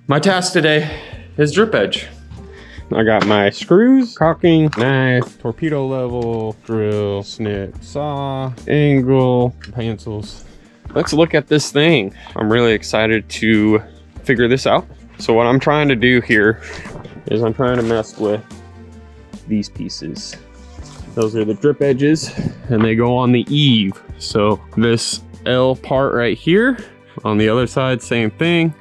My task today is drip edge. I got my screws, caulking, knife, torpedo level, drill, snip, saw, angle, pencils. Let's look at this thing. I'm really excited to figure this out. So what I'm trying to do here is I'm trying to mess with these pieces. Those are the drip edges and they go on the eave. So this L part right here, on the other side, same thing.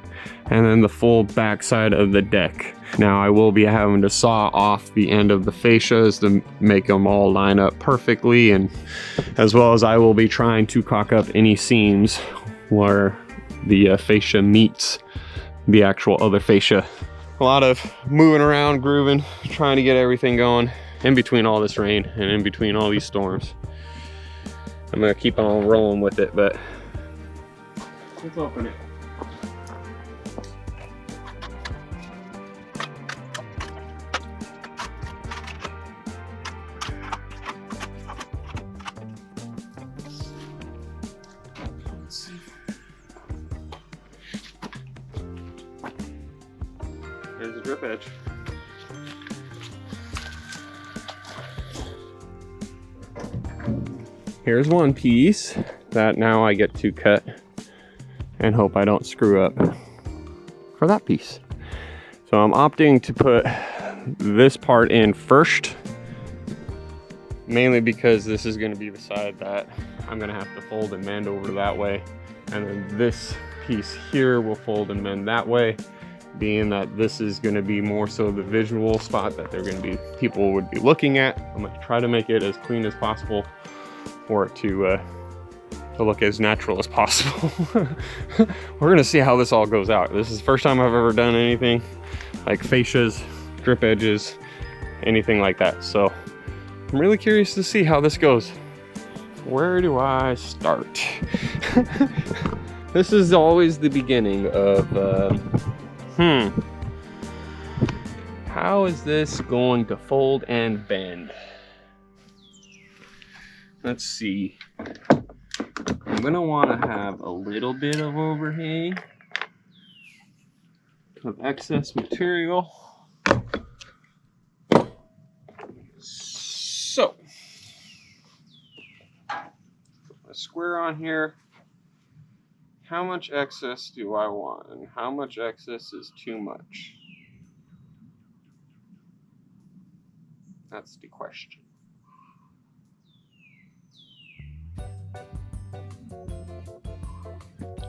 And then the full back side of the deck. Now I will be having to saw off the end of the fascias to make them all line up perfectly, and as well as I will be trying to caulk up any seams where the fascia meets the actual other fascia. A lot of moving around, grooving, trying to get everything going in between all this rain and in between all these storms. I'm gonna keep on rolling with it, but let's open it. There's the drip edge. Here's one piece that now I get to cut and hope I don't screw up for that piece. So I'm opting to put this part in first, mainly because this is going to be the side that I'm going to have to fold and mend over that way. And then this piece here will fold and mend that way, being that this is going to be more so the visual spot that people would be looking at. I'm going to try to make it as clean as possible for it to look as natural as possible. We're going to see how this all goes out. This is the first time I've ever done anything like fascias, drip edges, anything like that. So I'm really curious to see how this goes. Where do I start? This is always the beginning of how is this going to fold and bend? Let's see. I'm gonna want to have a little bit of overhang of excess material. So, a square on here. How much excess do I want, and how much excess is too much? That's the question.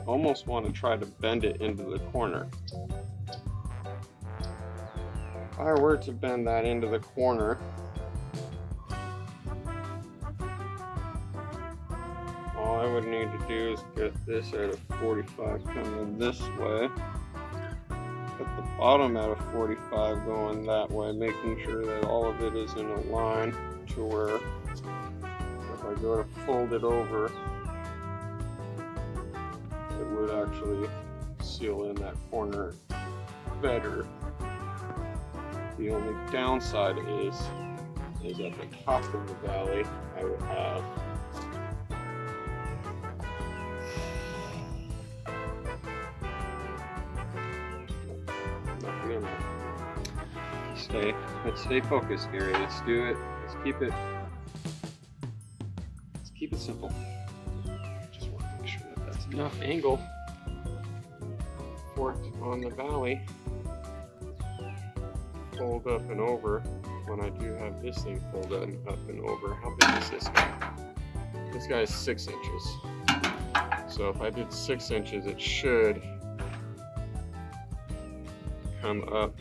Almost want to try to bend it into the corner. If I were to bend that into the corner, all I would need to do is get this at a 45 coming this way, put the bottom at a 45 going that way, making sure that all of it is in a line to where if I go to fold it over, it would actually seal in that corner better. The only downside is at the top of the valley, I would have let's stay focused, Gary. Let's do it. Let's keep it simple. Just want to make sure that that's enough angle for it on the valley. Fold up and over. When I do have this thing folded up and over, how big is this guy? This guy is 6 inches. So if I did 6 inches, it should come up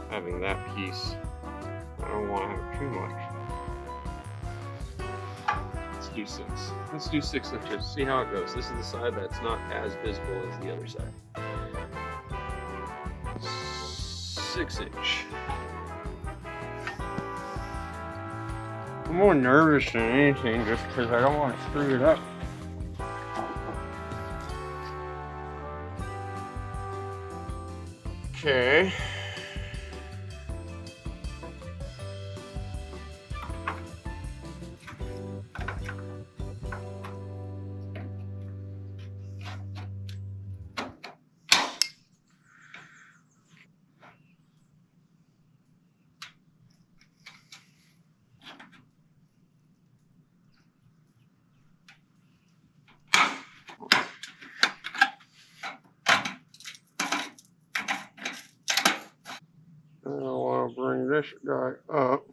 having that piece. I don't want to have too much. Let's do 6. Let's do 6 inches. See how it goes. This is the side that's not as visible as the other side. 6 inch. I'm more nervous than anything just because I don't want to screw it up. Okay. this guy up.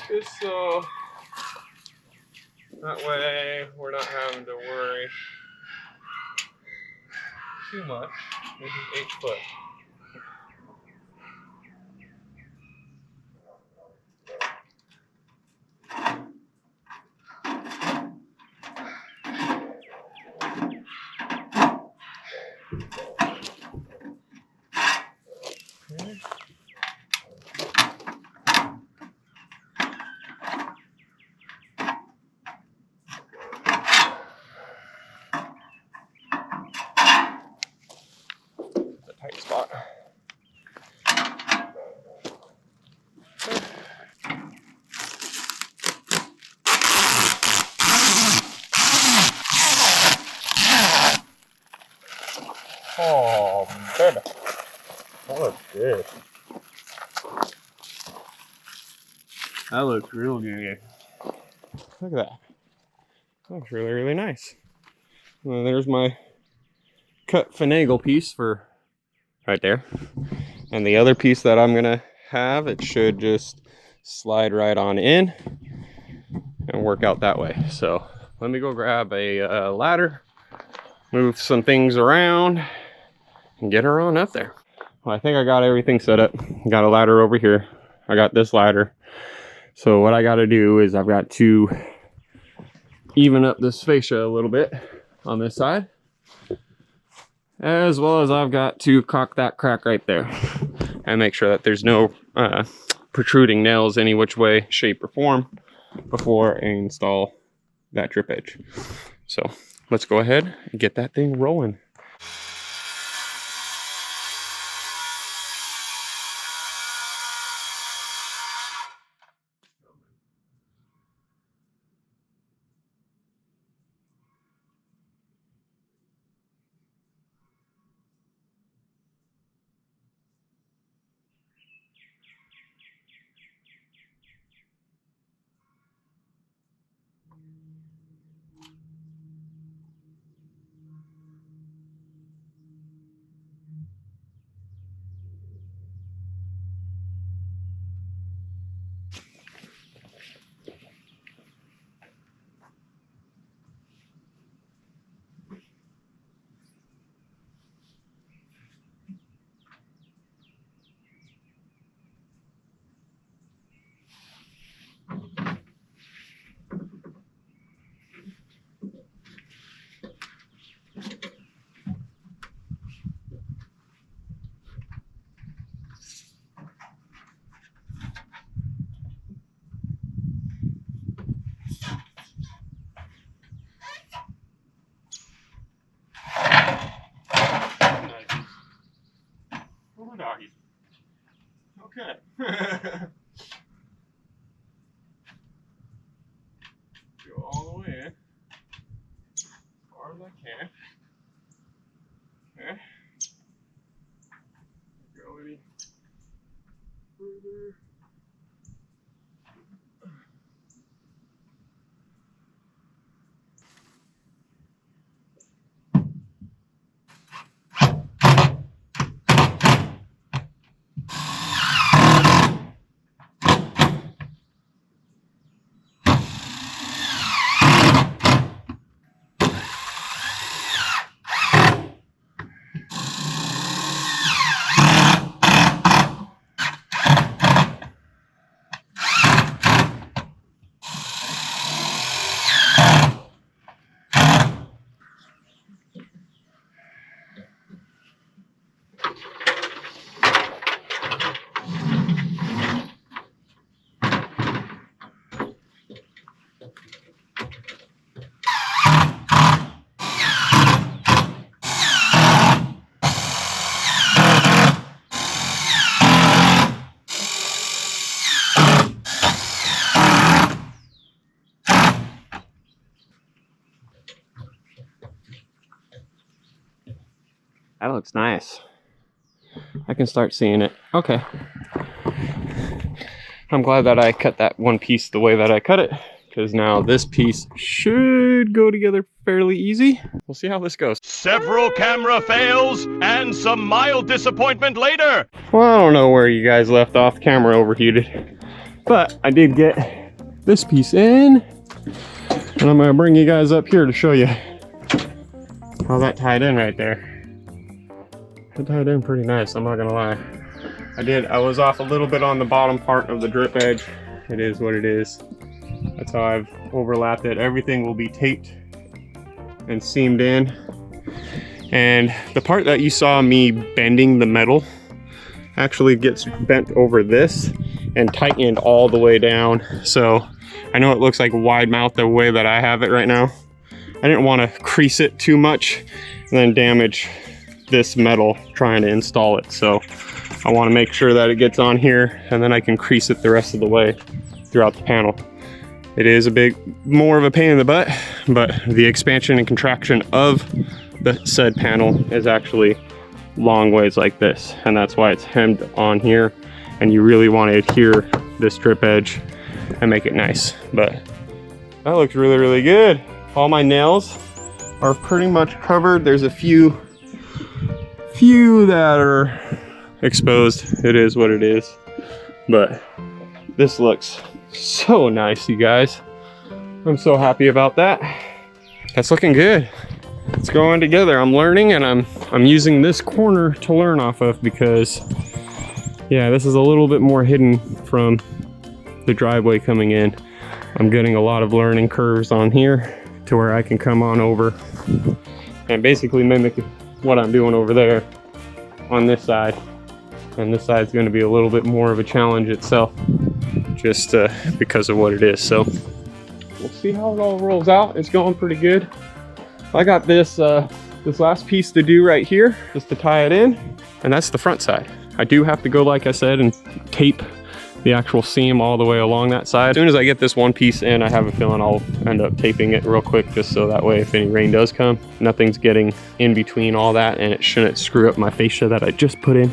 Just so that way we're not having to worry too much. This is 8 foot. Okay. Tight spot. Oh, baby. That looks good. That looks real good. Look at that. That looks really, really nice. Well, there's my cut finagle piece for right there. And the other piece that I'm gonna have, it should just slide right on in and work out that way. So let me go grab a ladder, move some things around, and get her on up there. Well, I think I got everything set up. Got a ladder over here. I got this ladder. So what I got to do is I've got to even up this fascia a little bit on this side, as well as I've got to caulk that crack right there and make sure that there's no protruding nails any which way, shape, or form before I install that drip edge. So let's go ahead and get that thing rolling. Doggy. Okay. Go all the way in, as far as I can. Okay. Go any further. That looks nice. I can start seeing it. Okay. I'm glad that I cut that one piece the way that I cut it, because now this piece should go together fairly easy. We'll see how this goes. Several camera fails and some mild disappointment later. Well, I don't know where you guys left off. The camera overheated. But I did get this piece in. And I'm going to bring you guys up here to show you how that tied in right there. It tied in pretty nice, I'm not going to lie. I was off a little bit on the bottom part of the drip edge. It is what it is. That's how I've overlapped it. Everything will be taped and seamed in. And the part that you saw me bending the metal actually gets bent over this and tightened all the way down. So I know it looks like wide mouth the way that I have it right now. I didn't want to crease it too much and then damage this metal trying to install it. So I want to make sure that it gets on here and then I can crease it the rest of the way throughout the panel. It is a bit more of a pain in the butt, but the expansion and contraction of the said panel is actually long ways like this, and that's why it's hemmed on here, and you really want to adhere this drip edge and make it nice. But that looks really, really good. All my nails are pretty much covered. There's a few that are exposed. It is what it is, but this looks so nice, you guys. I'm so happy about that. That's looking good. It's going together. I'm learning, and I'm using this corner to learn off of, because yeah, this is a little bit more hidden from the driveway coming in. I'm getting a lot of learning curves on here to where I can come on over and basically mimic what I'm doing over there on this side. And this side's going to be a little bit more of a challenge itself, just because of what it is. So we'll see how it all rolls out. It's going pretty good. I got this this last piece to do right here, just to tie it in, and that's the front side. I do have to go, like I said, and tape the actual seam all the way along that side. As soon as I get this one piece in, I have a feeling I'll end up taping it real quick, just so that way if any rain does come, nothing's getting in between all that, and it shouldn't screw up my fascia that I just put in.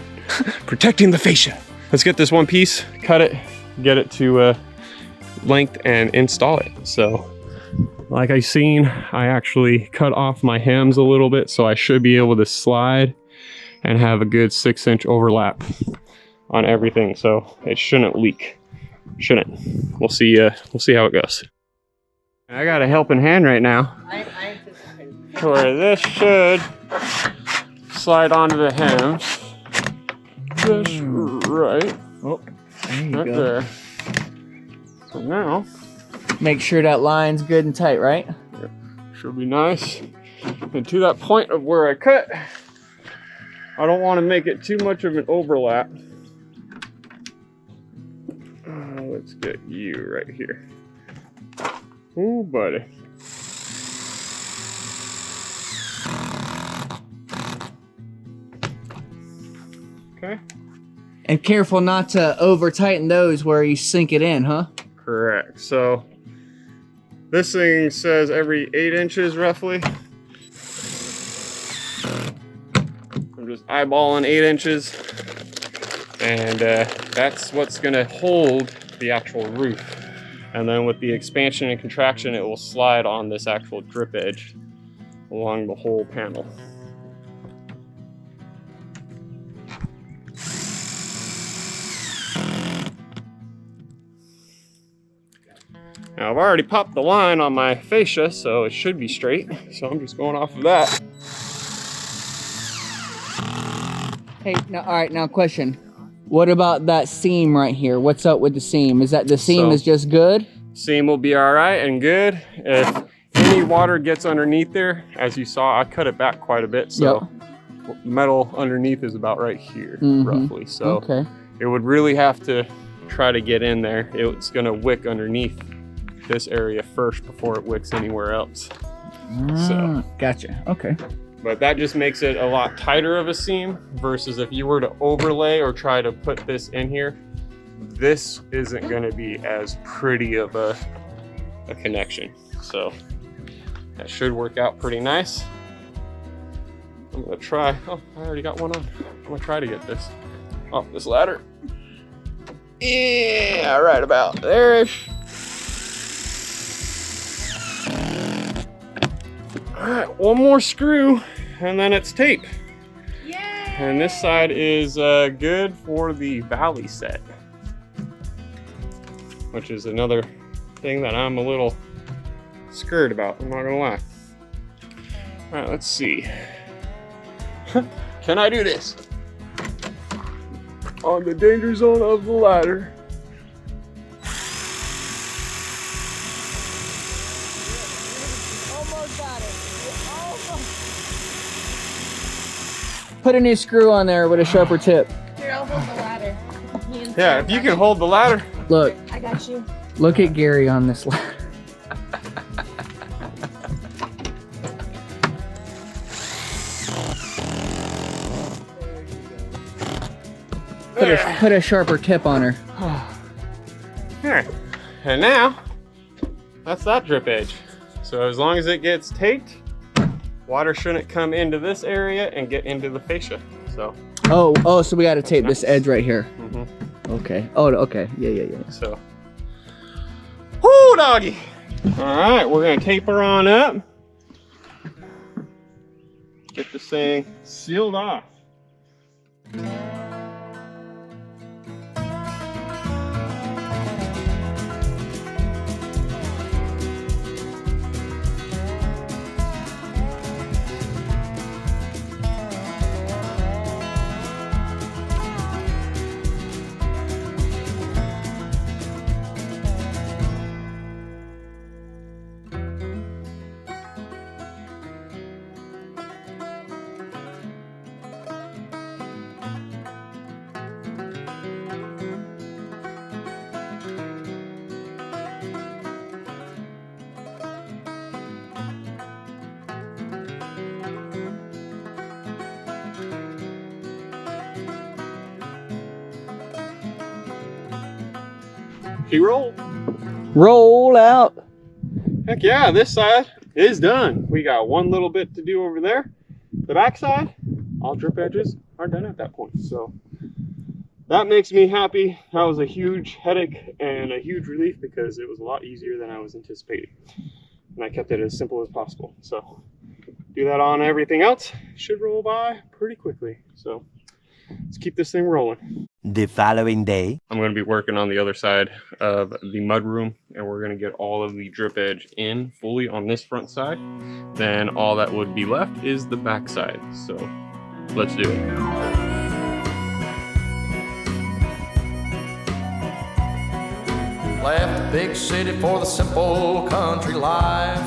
Protecting the fascia. Let's get this one piece, cut it, get it to length, and install it. So like I seen, I actually cut off my hems a little bit, so I should be able to slide and have a good 6-inch overlap on everything, so it shouldn't leak. Shouldn't. We'll see how it goes. I got a helping hand right now. I anticipate. Where this should slide onto the hems. Just right. Oh, there you right go. there. So now, make sure that line's good and tight, right? should be nice. And to that point of where I cut, I don't want to make it too much of an overlap. Let's get you right here. Oh, buddy. Okay. And careful not to over tighten those where you sink it in, huh? Correct. So this thing says every 8 inches roughly. I'm just eyeballing 8 inches, and that's what's gonna hold the actual roof. And then with the expansion and contraction, it will slide on this actual drip edge along the whole panel. Now I've already popped the line on my fascia, so it should be straight. So I'm just going off of that. Hey, now, all right, now question. What about that seam right here? What's up with the seam? Is that the seam is just good? Seam will be all right and good. If any water gets underneath there, as you saw, I cut it back quite a bit. So metal underneath is about right here, roughly. So it would really have to try to get in there. It's gonna wick underneath this area first before it wicks anywhere else. So gotcha. Okay. But that just makes it a lot tighter of a seam versus if you were to overlay or try to put this in here, this isn't going to be as pretty of a connection. So that should work out pretty nice. I'm I'm gonna try. Oh, I already got one on. I'm gonna try to get this off this ladder. Yeah, right about there-ish. All right, one more screw and then it's tape. Yay! And this side is good for the valley set, which is another thing that I'm a little scared about, I'm not gonna lie. All right, let's see. Can I do this? On the danger zone of the ladder. Almost got it. Almost. Put a new screw on there with a sharper tip. Here, I'll hold the ladder. Yeah, if you can hold the ladder. Look. I got you. Look at Gary on this ladder. Put a sharper tip on her. Alright, and now, that's that drip edge. So as long as it gets taped, water shouldn't come into this area and get into the fascia, so. Oh, so we gotta tape this nice. edge right here. Mm-hmm. Okay. Oh, okay. Yeah. So, whoo, doggy. Alright, we're gonna tape her on up. Get this thing sealed off. She rolled. Roll out. Heck yeah, this side is done. We got one little bit to do over there. The back side, all drip edges are done at that point. So that makes me happy. That was a huge headache and a huge relief because it was a lot easier than I was anticipating. And I kept it as simple as possible. So do that on everything else, should roll by pretty quickly. So let's keep this thing rolling. The following day, I'm going to be working on the other side of the mud room, and we're going to get all of the drip edge in fully on this front side. Then all that would be left is the back side. So let's do it. Left the big city for the simple country life.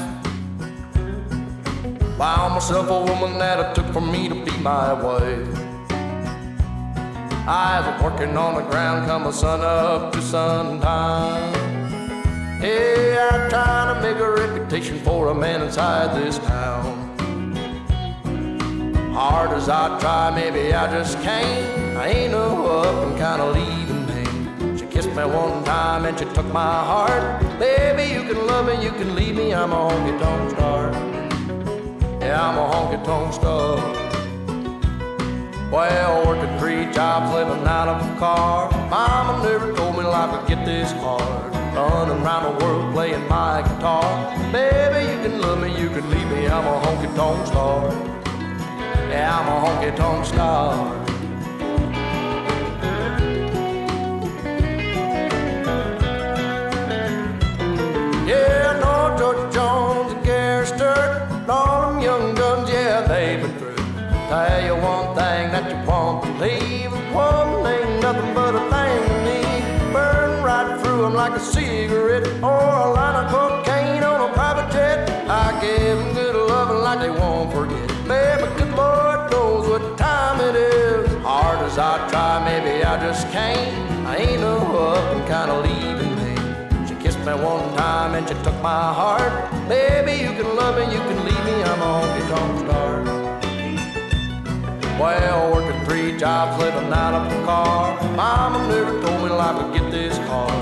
Found myself a woman that it took for me to be my wife. I was working on the ground come the sun up to sundown. Hey, I'm trying to make a reputation for a man inside this town. Hard as I try, maybe I just can't. I ain't no up and kind of leaving name. She kissed me one time and she took my heart. Baby, you can love me, you can leave me. I'm a honky-tonk star. Yeah, I'm a honky-tonk star. Well, working 3 jobs, living out of a car. Mama never told me life would get this hard. Running around the world playing my guitar. Baby, you can love me, you can leave me. I'm a honky-tonk star. Yeah, I'm a honky-tonk star. Yeah, I know George Jones and Gary Sturt and all them young guns, yeah, they've been through. Tell you one thing that you won't believe. One ain't nothing but a thing to me. Burn right through them like a cigarette or a line of cocaine on a private jet. I give them good loving like they won't forget. Baby, good Lord knows what time it is. Hard as I try, maybe I just can't. I ain't no up and kind of leaving me. She kissed me one time and she took my heart. Baby, you can love me, you can leave me. I'm a honky-tonk star. Well, working 3 jobs, living out of a car. Mama never told me life would get this hard.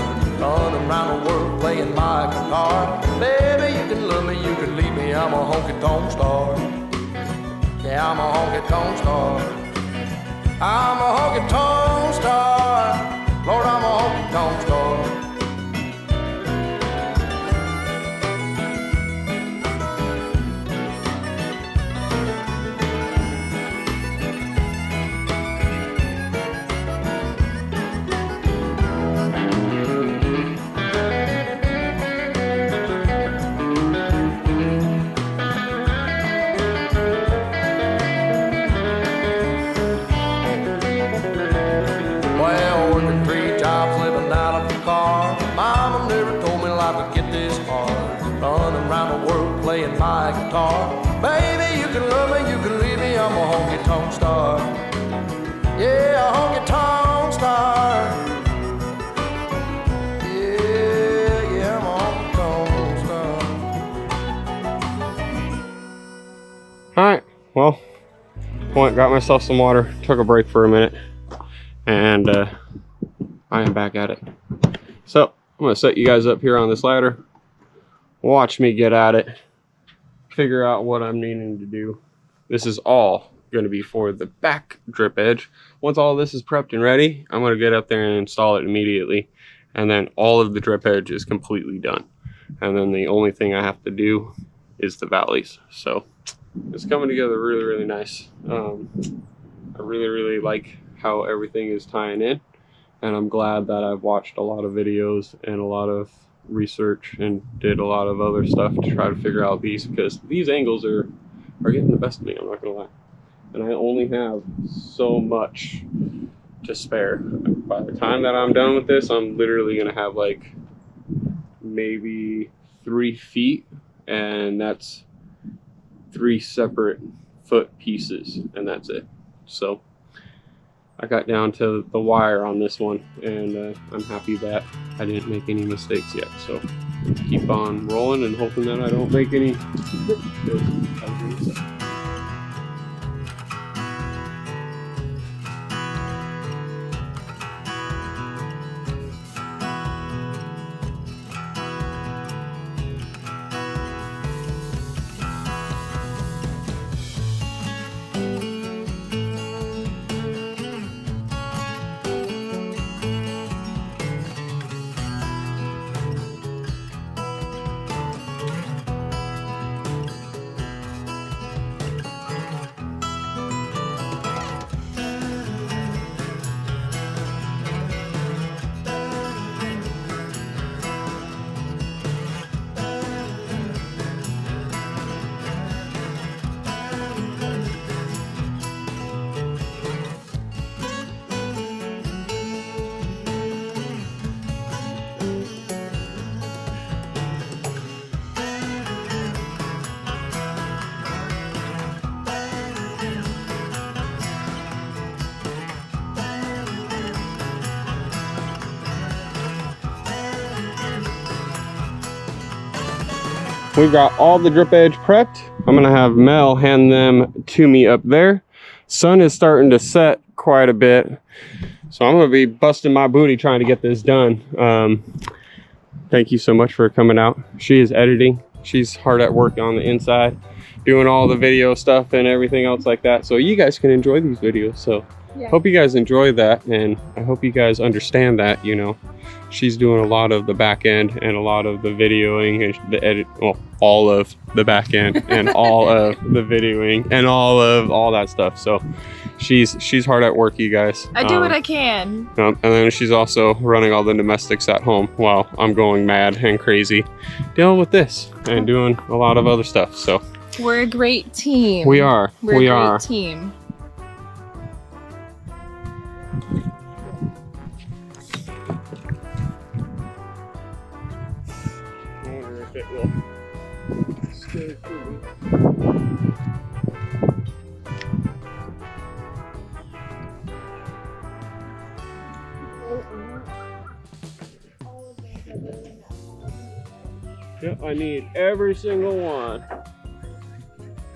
Running around the world playing my guitar. Baby, you can love me, you can leave me. I'm a honky-tonk star. Yeah, I'm a honky-tonk star. I'm a honky-tonk star. Lord, I'm a honky-tonk star. Well, working 3 jobs, living out of a car. Mama never told me life would get this hard. Running around the world playing my guitar. Baby, you can love me, you can leave me. I'm a honky-tonk star. Yeah, a honky-tonk star. Yeah, I'm a honky-tonk star. All right, well, went, got myself some water, took a break for a minute, and I am back at it. So I'm gonna set you guys up here on this ladder, watch me get at it, figure out what I'm needing to do. This is all gonna be for the back drip edge. Once all this is prepped and ready, I'm gonna get up there and install it immediately, and then all of the drip edge is completely done, and then the only thing I have to do is the valleys. So it's coming together really, really nice. I really like how everything is tying in, and I'm glad that I've watched a lot of videos and a lot of research and did a lot of other stuff to try to figure out these, because these angles are getting the best of me, I'm not gonna lie. And I only have so much to spare. By the time that I'm done with this, I'm literally gonna have like maybe 3 feet, and that's 3 separate foot pieces, and that's it. So I got down to the wire on this one, and I'm happy that I didn't make any mistakes yet. So keep on rolling and hoping that I don't make any. We've got all the drip edge prepped. I'm gonna have Mel hand them to me up there. Sun is starting to set quite a bit, so I'm gonna be busting my booty trying to get this done. Thank you so much for coming out. She is editing. She's hard at work on the inside, doing all the video stuff and everything else like that, so you guys can enjoy these videos. So yeah. Hope you guys enjoy that, and I hope you guys understand that, you know, she's doing a lot of the back end and a lot of the videoing and the edit, well, all of the back end and all of the videoing and all that stuff. So she's hard at work, you guys. I do what I can. And then she's also running all the domestics at home while I'm going mad and crazy dealing with this and doing a lot of other stuff. So we're a great team. We are. We're a great team. It will stay through. Yep, I need every single one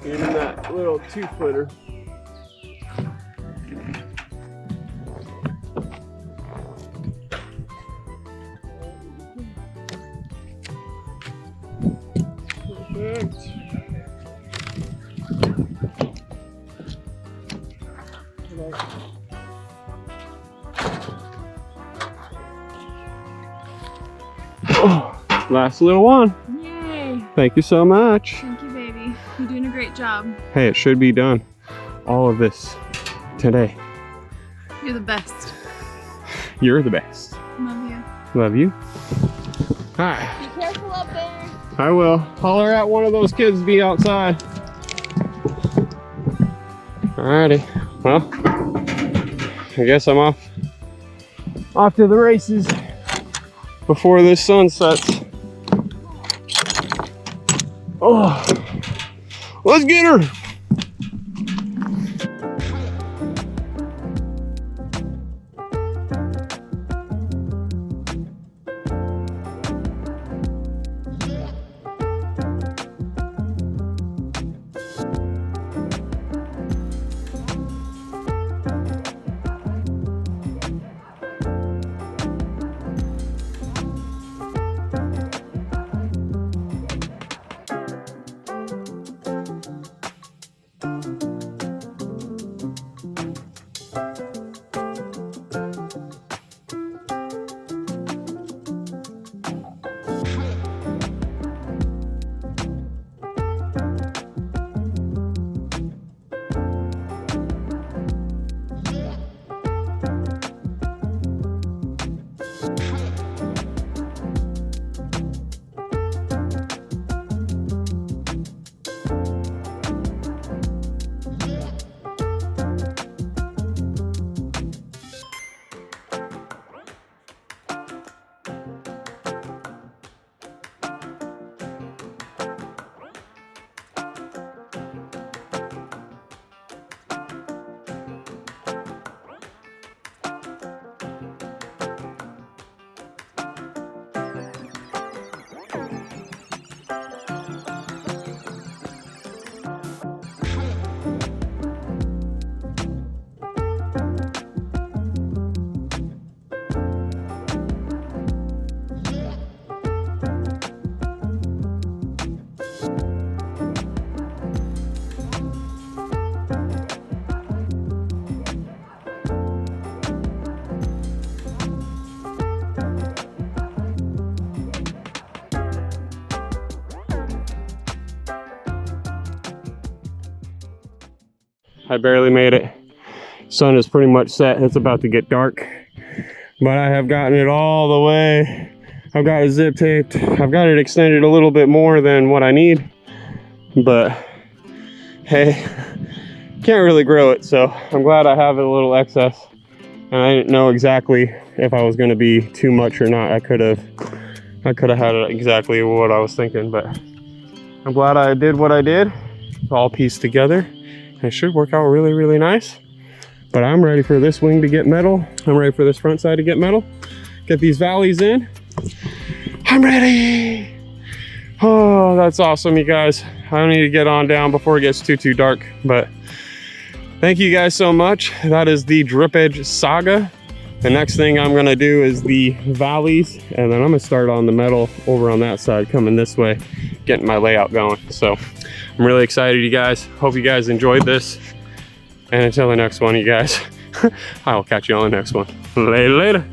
in that little 2-footer. Last little one. Yay. Thank you so much. Thank you, baby. You're doing a great job. Hey, it should be done. All of this today. You're the best. You're the best. Love you. Love you. Hi. Be careful up there. I will. Holler at one of those kids to be outside. Alrighty. Well, I guess I'm off to the races before this sun sets. Oh, let's get her. I barely made it. Sun is pretty much set. It's about to get dark, but I have gotten it all the way. I've got it zip taped. I've got it extended a little bit more than what I need, but hey, can't really grow it. So I'm glad I have a little excess, and I didn't know exactly if I was going to be too much or not. I could have had it exactly what I was thinking, but I'm glad I did what I did. It's all pieced together. It should work out really, really nice. But I'm ready for this wing to get metal. I'm ready for this front side to get metal. Get these valleys in. I'm ready. Oh, that's awesome, you guys. I need to get on down before it gets too dark. But thank you guys so much. That is the drip edge saga. The next thing I'm gonna do is the valleys, and then I'm gonna start on the metal over on that side, coming this way, getting my layout going. So I'm really excited, you guys. Hope you guys enjoyed this. And until the next one, you guys, I will catch you on the next one. Later.